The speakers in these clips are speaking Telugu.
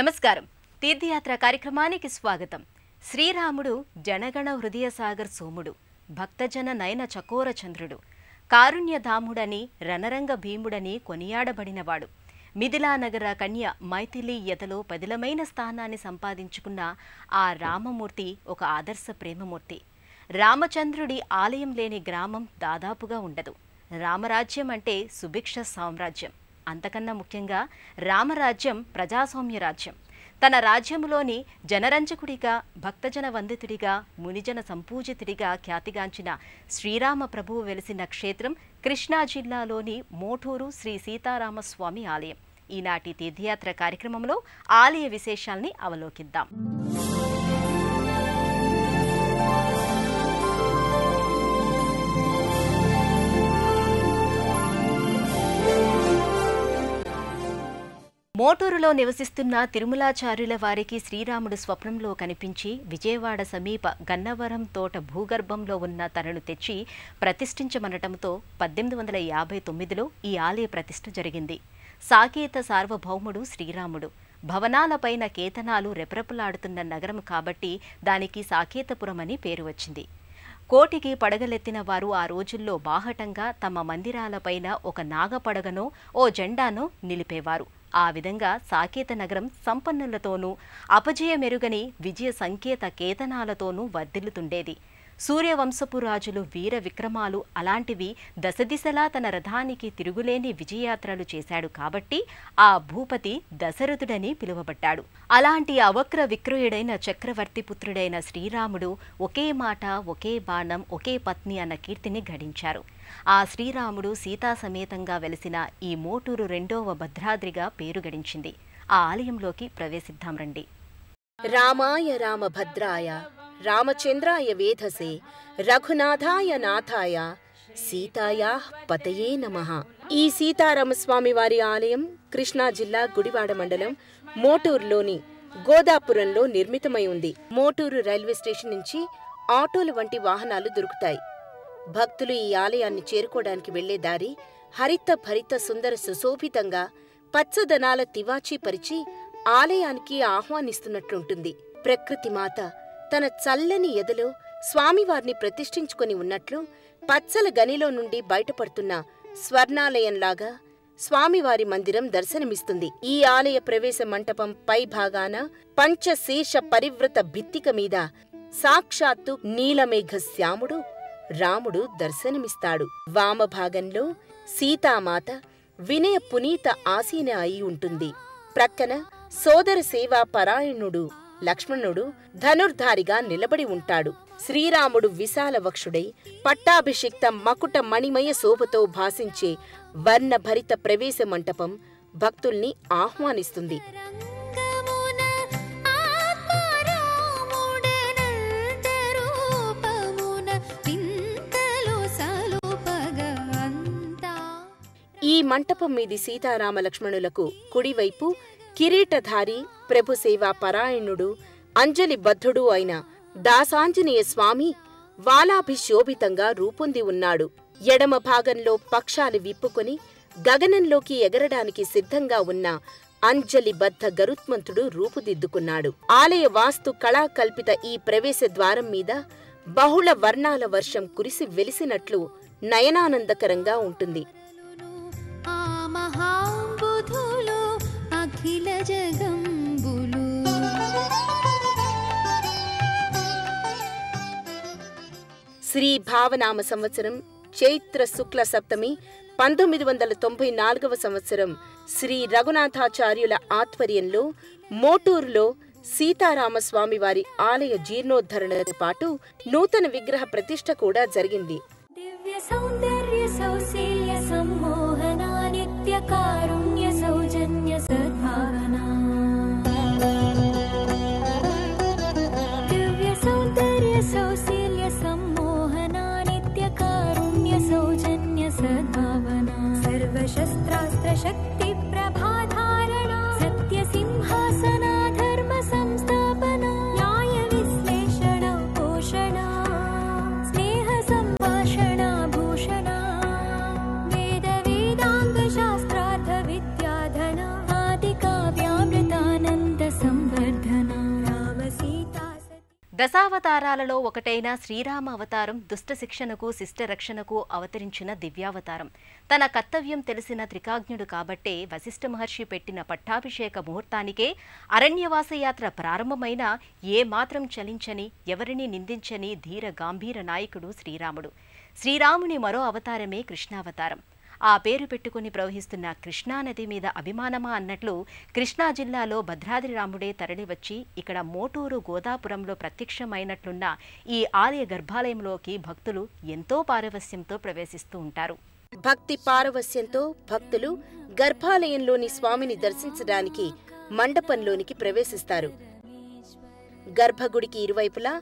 నమస్కారం. తీర్థయాత్ర కార్యక్రమానికి స్వాగతం. శ్రీరాముడు జనగణ హృదయ సాగర్ సోముడు, భక్తజన నయన చకోర చంద్రుడు, కారుణ్యధాముడని రణరంగ భీముడని కొనియాడబడినవాడు. మిథిలానగర కన్య మైథిలి యతలో పదిలమైన స్థానాన్ని సంపాదించుకున్న ఆ రామమూర్తి ఒక ఆదర్శ ప్రేమమూర్తి. రామచంద్రుడి ఆలయం లేని గ్రామం దాదాపుగా ఉండదు. రామరాజ్యం అంటే సుభిక్ష సామ్రాజ్యం. అంతకన్నా ముఖ్యంగా రామరాజ్యం ప్రజాస్వామ్య రాజ్యం. తన రాజ్యములోని జనరంజకుడిగా, భక్తజన వందితుడిగా, మునిజన సంపూజితుడిగా ఖ్యాతిగాంచిన శ్రీరామ ప్రభువు వెలిసిన క్షేత్రం కృష్ణా జిల్లాలోని మోటూరు శ్రీ సీతారామస్వామి ఆలయం. ఈనాటి తీర్థయాత్ర కార్యక్రమంలో ఆలయ విశేషాల్ని అవలోకిద్దాం. మోటూరులో నివసిస్తున్న తిరుమలాచార్యుల వారికి శ్రీరాముడు స్వప్నంలో కనిపించి విజయవాడ సమీప గన్నవరం తోట భూగర్భంలో ఉన్న తనను తెచ్చి ప్రతిష్ఠించమనటంతో 1859లో ఈ ఆలయ ప్రతిష్ఠ జరిగింది. సాకేత సార్వభౌముడు శ్రీరాముడు. భవనాలపైన కేతనాలు రెపరెపలాడుతున్న నగరం కాబట్టి దానికి సాకేతపురమని పేరు వచ్చింది. కోటికి పడగలెత్తిన వారు ఆ రోజుల్లో బాహటంగా తమ మందిరాలపైన ఒక నాగపడగనో ఓ జెండానో నిలిపేవారు. ఆ విధంగా సాకేత నగరం సంపన్నులతోనూ అపజయమెరుగని విజయ సంకేత కేతనాలతోనూ వర్ధిల్లుతుండేది. సూర్యవంశపు రాజులు వీర విక్రమాలు అలాంటివి దశదిశలా తన రథానికి తిరుగులేని విజయయాత్రలు చేశాడు కాబట్టి ఆ భూపతి దశరథుడని పిలువబడ్డాడు. అలాంటి అవక్ర విక్రయుడైన చక్రవర్తి పుత్రుడైన శ్రీరాముడు ఒకే మాట, ఒకే బాణం, ఒకే పత్ని అన్న కీర్తిని గడించారు. ఆ శ్రీరాముడు సీతా సమేతంగా వెలిసిన ఈ మోటూరు రెండవ భద్రాద్రిగా పేరు గడించింది. ఆ ఆలయంలోకి ప్రవేశిద్దాం రండి. రామాయ రామభద్రాయ రామచంద్రాయ వేధసే రఘునాథాయ నాథాయ సీతాయా పతయే నమః. ఈ సీతారామస్వామి వారి ఆలయం కృష్ణా జిల్లా గుడివాడ మండలం మోటూరులోని గోదాపురంలో నిర్మితమై ఉంది. మోటూరు రైల్వే స్టేషన్ నుంచి ఆటోలు వంటి వాహనాలు దొరుకుతాయి. భక్తులు ఈ ఆలయాన్ని చేరుకోవడానికి వెళ్లే దారి హరిత భరిత సుందర సుశోభితంగా పచ్చదనాల తివాచీ పరిచి ఆలయానికి ఆహ్వానిస్తున్నట్లుంటుంది. ప్రకృతి మాత తన చల్లని ఎదలో స్వామివారిని ప్రతిష్ఠించుకొని ఉన్నట్లు పచ్చల గనిలో నుండి బయటపడుతున్న స్వర్ణాలయంలాగా స్వామివారి మందిరం దర్శనమిస్తుంది. ఈ ఆలయ ప్రవేశ మంటపం పై భాగాన పంచశేష పరివృత భిత్తిక మీద సాక్షాత్తు నీలమేఘ శ్యాముడు రాముడు దర్శనమిస్తాడు. వామభాగంలో సీతామాత వినయ పునీత ఆసీన అయి ఉంటుంది. ప్రక్కన సోదర సేవా పరాయణుడు లక్ష్మణుడు ధనుర్ధారిగా నిలబడి ఉంటాడు. శ్రీరాముడు విశాల వక్షుడై పట్టాభిషిక్త మకుట మణిమయ శోభతో భాసించే వర్ణభరిత ప్రవేశ మంటపం భక్తుల్ని ఆహ్వానిస్తుంది. ఈ మంటపం మీది సీతారామ లక్ష్మణులకు కుడివైపు కిరీటధారి ప్రభు సేవా పరాయణుడు అంజలి బద్ధుడు అయిన దాసాంజనేయ స్వామి వాలాభిశోభితంగా రూపొంది ఉన్నాడు. ఎడమ భాగంలో పక్షాలు విప్పుకొని గగనంలోకి ఎగరడానికి సిద్ధంగా ఉన్న అంజలి బద్ధ గరుత్మంతుడు రూపుదిద్దుకున్నాడు. ఆలయ వాస్తు కళాకల్పిత ఈ ప్రవేశ ద్వారం మీద బహుళ వర్ణాల వర్షం కురిసి వెలిసినట్లు నయనానందకరంగా ఉంటుంది. శ్రీ భావనామ సంవత్సరం చైత్ర శుక్ల సప్తమి 1994వ సంవత్సరం శ్రీ రఘునాథాచార్యుల ఆధ్వర్యంలో మోటూరులో సీతారామస్వామి వారి ఆలయ జీర్ణోద్ధరణతో పాటు నూతన విగ్రహ ప్రతిష్ఠ కూడా జరిగింది. దివ్య సౌందర్య సౌశీల్య సమ్మోహనా నిత్య కారుణ్య సౌజన్య సద్భావనా దివ్య సౌందర్య సౌశీల్య సమ్మోహనా నిత్య కారుణ్య సౌజన్య సద్భావనా సర్వశస్త్రాస్త్ర శక్తి ప్రభాధారణ సత్య సింహాసనా ధర్మ సంస్థాపనా న్యాయ విశ్లేషణ పోషణ స్నేహ సంభాషణ భూషణ దశావతారాలలో ఒకటైన శ్రీరామ అవతారం దుష్ట శిక్షణకు శిష్ట రక్షణకు అవతరించిన దివ్యావతారం. తన కర్తవ్యం తెలిసిన త్రికాజ్ఞుడు కాబట్టే వశిష్ఠ మహర్షి పెట్టిన పట్టాభిషేక ముహూర్తానికే అరణ్యవాస యాత్ర ప్రారంభమైన ఏమాత్రం చలించని, ఎవరిని నిందించని ధీర గాంభీర నాయకుడు శ్రీరాముడు. శ్రీరాముని మరో అవతారమే కృష్ణావతారం. ఆ పేరు పెట్టుకుని ప్రవహిస్తున్న కృష్ణానది మీద అభిమానమా అన్నట్లు కృష్ణా జిల్లాలో భద్రాద్రి రాముడే తరలివచ్చి ఇక్కడ మోటూరు గోదాపురంలో ప్రత్యక్షమైనట్లున్న ఈ ఆలయ గర్భాలయంలోకి భక్తులు ఎంతో పారవస్యంతో ప్రవేశిస్తూ ఉంటారు. భక్తి పారవస్యంతో భక్తులు గర్భాలయంలోని స్వామిని దర్శించడానికి మండపంలోనికి ప్రవేశిస్తారు. గర్భగుడికి ఇరువైపులా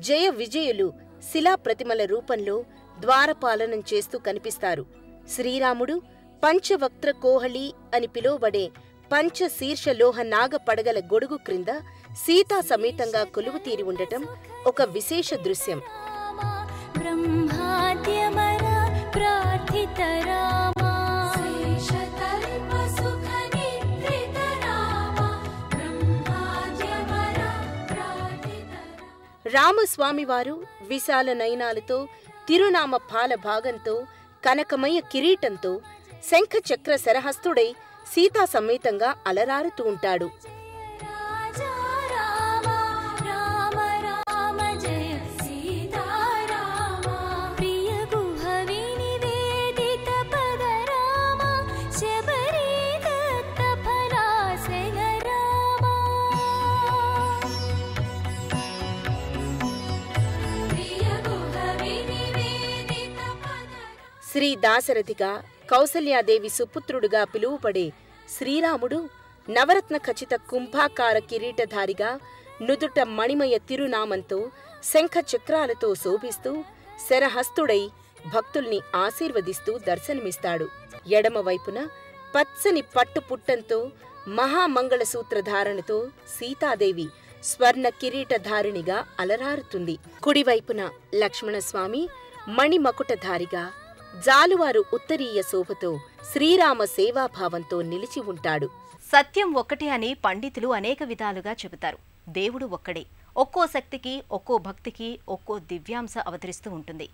జయ విజయులు శిలా ప్రతిమల రూపంలో ద్వారపాలనం చేస్తూ కనిపిస్తారు. శ్రీరాముడు పంచవక్త్ర కోహళి అని పిలువబడే పంచశీర్షలోహ నాగ పడగల గొడుగు క్రింద సీతా సమేతంగా కొలువుతీరి ఉండటం ఒక విశేష దృశ్యం. రామస్వామివారు విశాల నయనాలతో, తిరునామ పాల భాగంతో, కనకమయ కిరీటంతో, శంఖచక్ర శరహస్తుడై సీతా సమేతంగా అలరారుతూ ఉంటాడు. శ్రీ దాశరథిగా, కౌసల్యాదేవి సుపుత్రుడుగా పిలువబడే శ్రీరాముడు నవరత్న ఖచిత కుంభాకార కిరీటధారిగా, నుదుట మణిమయ తిరునామంతో, శంఖ చక్రాలతో శోభిస్తూ శరహస్తుడై భక్తుల్ని ఆశీర్వదిస్తూ దర్శనమిస్తాడు. ఎడమవైపున పచ్చని పట్టుపుట్టంతో, మహామంగళసూత్రధారణతో సీతాదేవి స్వర్ణ కిరీటధారిణిగా అలరారుతుంది. కుడివైపున లక్ష్మణస్వామి మణిమకుటధారిగా, జాలువారు ఉత్తరీయ శోభతో, శ్రీరామ సేవాభావంతో నిలిచి ఉంటాడు. సత్యం ఒక్కటే అని పండితులు అనేక విధాలుగా చెబుతారు. దేవుడు ఒక్కడే. ఒక్కో శక్తికి, ఒక్కో భక్తికి ఒక్కో దివ్యాంశ అవతరిస్తూ ఉంటుంది.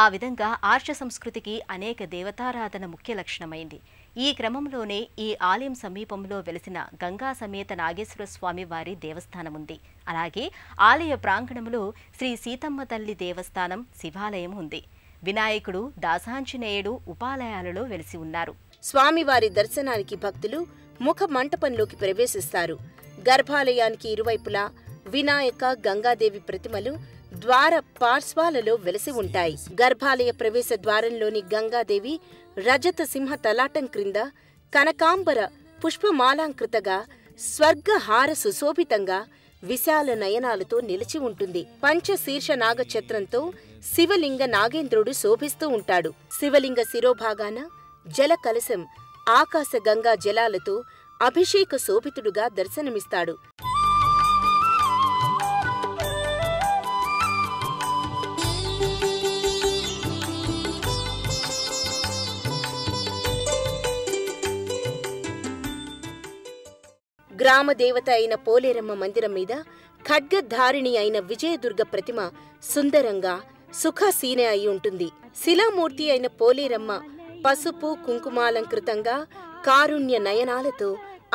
ఆ విధంగా ఆర్ష సంస్కృతికి అనేక దేవతారాధన ముఖ్య లక్షణమైంది. ఈ క్రమంలోనే ఈ ఆలయం సమీపంలో వెలిసిన గంగా సమేత నాగేశ్వర స్వామి వారి దేవస్థానం ఉంది. అలాగే ఆలయ ప్రాంగణంలో శ్రీ సీతమ్మ తల్లి దేవస్థానం, శివాలయం ఉంది. వినాయకుడు, దాసాంజనేయుడు ఉపాలయాలలో వెలిసి ఉన్నారు. స్వామివారి దర్శనానికి భక్తులు ముఖ మంటపంలోకి ప్రవేశిస్తారు. గర్భాలయానికి ఇరువైపులా వినాయక, గంగాదేవి ప్రతిమలు ద్వార పార్శ్వాలలో వెలిసి ఉంటాయి. గర్భాలయ ప్రవేశ ద్వారంలోని గంగాదేవి రజత సింహ తలాటం క్రింద కనకాంబర పుష్పమాలాంకృతగా, స్వర్గహార సుశోభితంగా, విశాల నయనాలతో నిలిచి ఉంటుంది. పంచశీర్ష నాగఛత్రంతో శివలింగ నాగేంద్రుడు శోభిస్తూ ఉంటాడు. శివలింగ శిరోభాగాన జల కలశం ఆకాశ గంగా జలాలతో అభిషేక శోభితుడుగా దర్శనమిస్తాడు. గ్రామదేవత అయిన పోలేరమ్మ మందిరం మీద ఖడ్గధారిణి అయిన విజయదుర్గ ప్రతిమ సుందరంగా సుఖాసీన అయి ఉంటుంది. శిలామూర్తి అయిన పోలేరమ్మ పసుపు కుంకుమాలంకృతంగా, కారుణ్య నయనాలతో,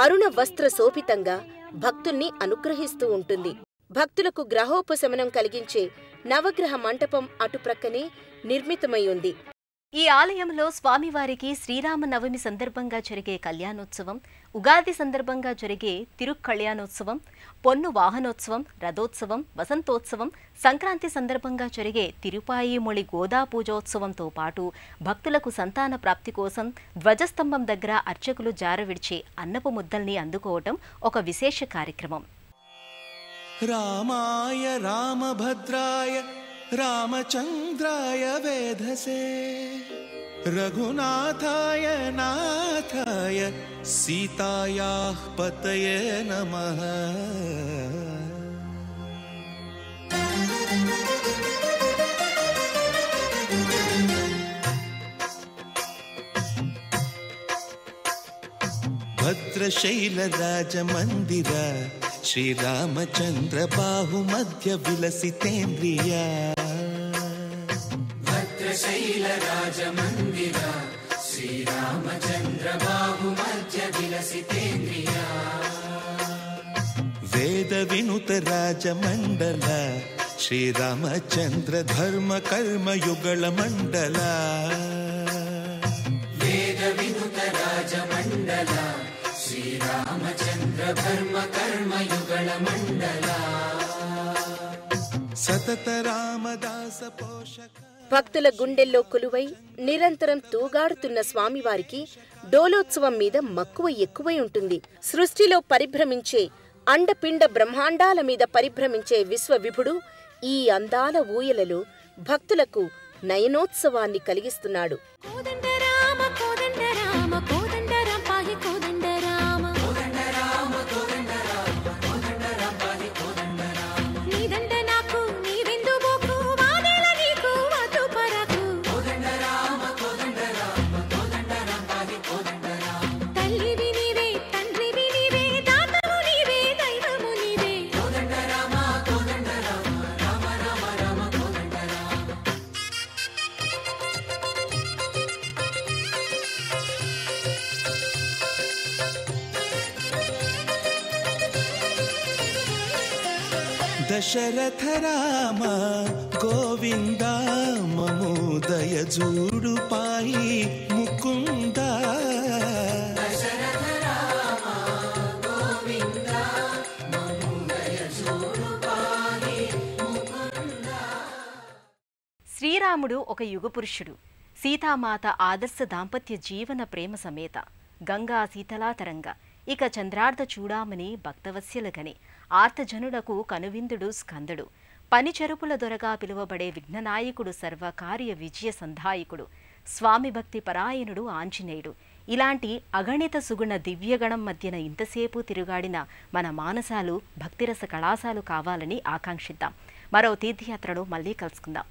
అరుణ వస్త్ర శోభితంగా భక్తుల్ని అనుగ్రహిస్తూ ఉంటుంది. భక్తులకు గ్రహోపశమనం కలిగించే నవగ్రహ మంటపం అటుప్రక్కనే నిర్మితమై ఉంది. ఈ ఆలయంలో స్వామివారికి శ్రీరామనవమి సందర్భంగా జరిగే కళ్యాణోత్సవం, ఉగాది సందర్భంగా జరిగే తిరుకళ్యాణోత్సవం, పొన్ను వాహనోత్సవం, రథోత్సవం, వసంతోత్సవం, సంక్రాంతి సందర్భంగా జరిగే తిరుపాయిమొళి గోదా పూజోత్సవంతో పాటు భక్తులకు సంతాన ప్రాప్తి కోసం ధ్వజస్తంభం దగ్గర అర్చకులు జారవిడిచే అన్నపు ముద్దల్ని అందుకోవటం ఒక విశేష కార్యక్రమం. రామాయ రామభద్రాయ రామచంద్రాయ వేధసే రఘునాథాయ నాథాయ సీతాయాః పతయే నమః. భద్రశైల రాజమందిర శ్రీరామచంద్ర బాహుమధ్య విలసితేంద్రియా భద్రశైల రాజమందిర శ్రీరామచంద్ర బాహుమధ్య విలసితేంద్రియా వేద వినుత రాజమండల శ్రీరామచంద్ర ధర్మ కర్మ యుగళ మండల వేద వినుత రాజమండల శ్రీరామచంద్ర ధర్మ కర్మ యుగళ మండల సతత రామదాస పోషక. భక్తుల గుండెల్లో కొలువై నిరంతరం తూగాడుతున్న స్వామివారికి డోలోత్సవం మీద మక్కువ ఎక్కువై ఉంటుంది. సృష్టిలో పరిభ్రమించే అండపిండ బ్రహ్మాండాల మీద పరిభ్రమించే విశ్వవిభుడు ఈ అందాల ఊయలలో భక్తులకు నయనోత్సవాన్ని కలిగిస్తున్నాడు. దశరథ రామ గోవింద మమోదయ జూడు పాయి ముకుంద దశరథ రామ గోవింద మమోదయ జూడు పాయి ముకుంద. శ్రీరాముడు ఒక యుగపురుషుడు, సీతామాత ఆదర్శ దాంపత్య జీవన ప్రేమ సమేత, గంగా శీతలాతరంగ, ఇక చంద్రార్ధ చూడామని భక్తవత్సలగని, ఆర్తజనులకు కనువిందుడు స్కందుడు, పనిచెరుపుల దొరగా పిలువబడే విఘ్ననాయకుడు, సర్వకార్య విజయ సంధాయకుడు, స్వామి భక్తి పరాయణుడు ఆంజనేయుడు. ఇలాంటి అగణిత సుగుణ దివ్యగణం మధ్యన ఇంతసేపు తిరుగాడిన మన మానసాలు భక్తిరస కళాశాలు కావాలని ఆకాంక్షిద్దాం. మరో తీర్థయాత్రలో మళ్ళీ కలుసుకుందాం.